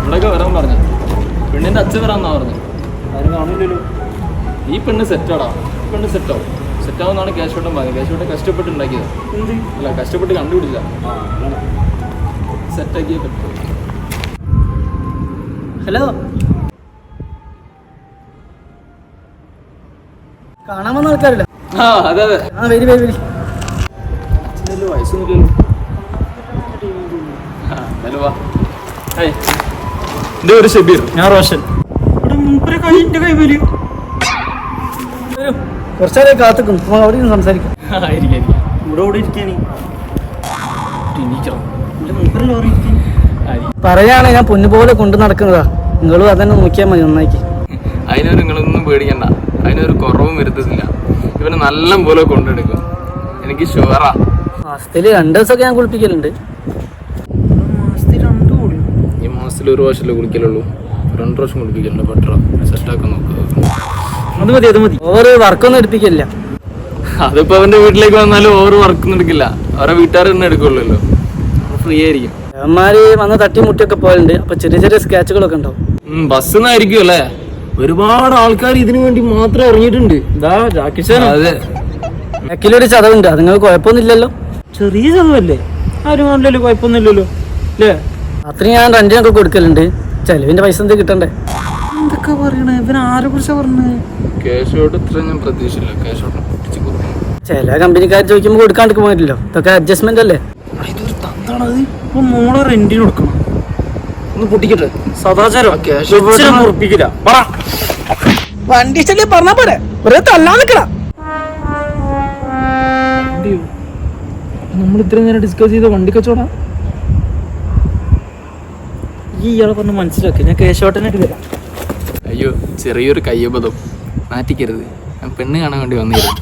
ഇവിടെയൊക്കെ വരാൻ പറഞ്ഞു. പെണ്ണിന്റെ അച്ഛൻ വരാമെന്നാ പറഞ്ഞു. ആരും കാണില്ലല്ലോ. ഈ പെണ്ണ് സെറ്റാടാ. ഈ പെണ്ണ് സെറ്റാവും. സെറ്റാവുന്നാണ് കേശവട്ടൻ പറഞ്ഞത്. കേശവട്ടൻ കഷ്ടപ്പെട്ട് ഉണ്ടാക്കിയത്. അല്ല, കഷ്ടപ്പെട്ട് കണ്ടുപിടിച്ച സെറ്റാക്കിയേ പറ്റും. ഹലോ, കാണാൻ വന്ന ആൾക്കാരല്ല? ആ അതെ അതെ. ആ വരി വരി വരി. അച്ഛനല്ലോ വയസ്സൊന്നുമില്ലല്ലോ. എന്റെ ഒരു ഷബീർ. ഞാൻ റോഷൻ. കുറച്ചേരം കാത്തുക്കും. അവിടെ നിന്ന് സംസാരിക്കാം. പറയാണ് ഞാൻ പൊന്നുപോലെ കൊണ്ടു നടക്കുന്നതാ. നിങ്ങളും അതന്നെ നോക്കിയാൽ മതി നന്നാക്കി. അതിനൊരു നിങ്ങളൊന്നും പേടിക്കണ്ട. അതിനൊരു കുറവും വരുത്തില്ല. ഇവന് നല്ല പോലെ കൊണ്ടെടുക്കും. എനിക്ക് ഷുവറാ. മാസത്തില് 2 ദിവസമൊക്കെ ഞാൻ കുളിപ്പിക്കലുണ്ട്. ഈ മാസത്തിൽ 1 പ്രാവശ്യമല്ലേ കുളിക്കലുള്ളൂ. 2 പ്രാവശ്യം കുളിപ്പിക്കലുണ്ട്. ബട്ടറോ സെറ്റാക്കാൻ നോക്കുക. അത് മതി, അത് മതി. ഓവർ വർക്കൊന്നും എടുപ്പിക്കില്ല. അതിപ്പോ അവന്റെ വീട്ടിലേക്ക് വന്നാലും ഓവർ വർക്കൊന്നും എടുക്കില്ല. അവരെ വീട്ടുകാർ തന്നെ എടുക്കുള്ളൂ. ഫ്രീ ആയിരിക്കും. അവന്മാര് വന്ന് തട്ടിമുട്ടിയൊക്കെ പോലുണ്ട്. അപ്പൊ ചെറിയ ചെറിയ സ്കാച്ചുകളൊക്കെ ഉണ്ടാവും. ബസ്സിന്നായിരിക്കും അല്ലേ? ഒരുപാട് ആൾക്കാർ ഇതിനു വേണ്ടി മാത്രം ഇറങ്ങിയിട്ടുണ്ട്. അതെ, ബാക്കിലൊരു ചതവുണ്ട്. അത് നിങ്ങൾക്ക് കുഴപ്പമൊന്നുമില്ലല്ലോ? ചെറിയ ചതവല്ലേ? ആരും കണ്ടല്ലോ, കുഴപ്പമൊന്നുമില്ലല്ലോ അല്ലേ? രാത്രി ഞാൻ റെന്റിനൊക്കെ കൊടുക്കലുണ്ട്. ചെലവിന്റെ പൈസ എന്ത് കിട്ടണ്ടേ? എന്തൊക്കെ പറയണേ? ഇവൻ ആരെ കുറിച്ചാ പറഞ്ഞത്? കേശോട്ട് ഇത്ര ഞാൻ പ്രതീക്ഷയില്ല. കേശോട്ട് പൊട്ടിച്ച് കൊടുക്കണം. ചില കമ്പനിക്കാർ ചോദിക്കുമ്പോൾ കൊടുക്കാണ്ടിരിക്കാൻ പോയിട്ടില്ലോ. ഇതൊക്കെ അഡ്ജസ്റ്റ്മെന്റ് അല്ലേ? ഇതൊരു തന്താണത്. ഇപ്പൊ മോളെ റെന്റിന് കൊടുക്കണം. ഒന്ന് പൊട്ടിക്കട്ടെ. സദാചാരം ഉറപ്പിക്കില്ല. വണ്ടി ശല്യം പറഞ്ഞാ പോരെ, വെറുതെ തല്ലാൻ നിക്കണ. നമ്മൾ ഇത്രയും നേരം ഡിസ്കസ് ചെയ്ത വണ്ടി കച്ചവടം ഈ ഇയാളെ പറഞ്ഞ് മനസ്സിലാക്കി. ഞാൻ കേശവട്ടനായിട്ട് വരാം. അയ്യോ, ചെറിയൊരു കയ്യബദ്ധം. നാറ്റിക്കരുത്. ഞാൻ പെണ്ണ് കാണാൻ വേണ്ടി വന്നിരുന്നു.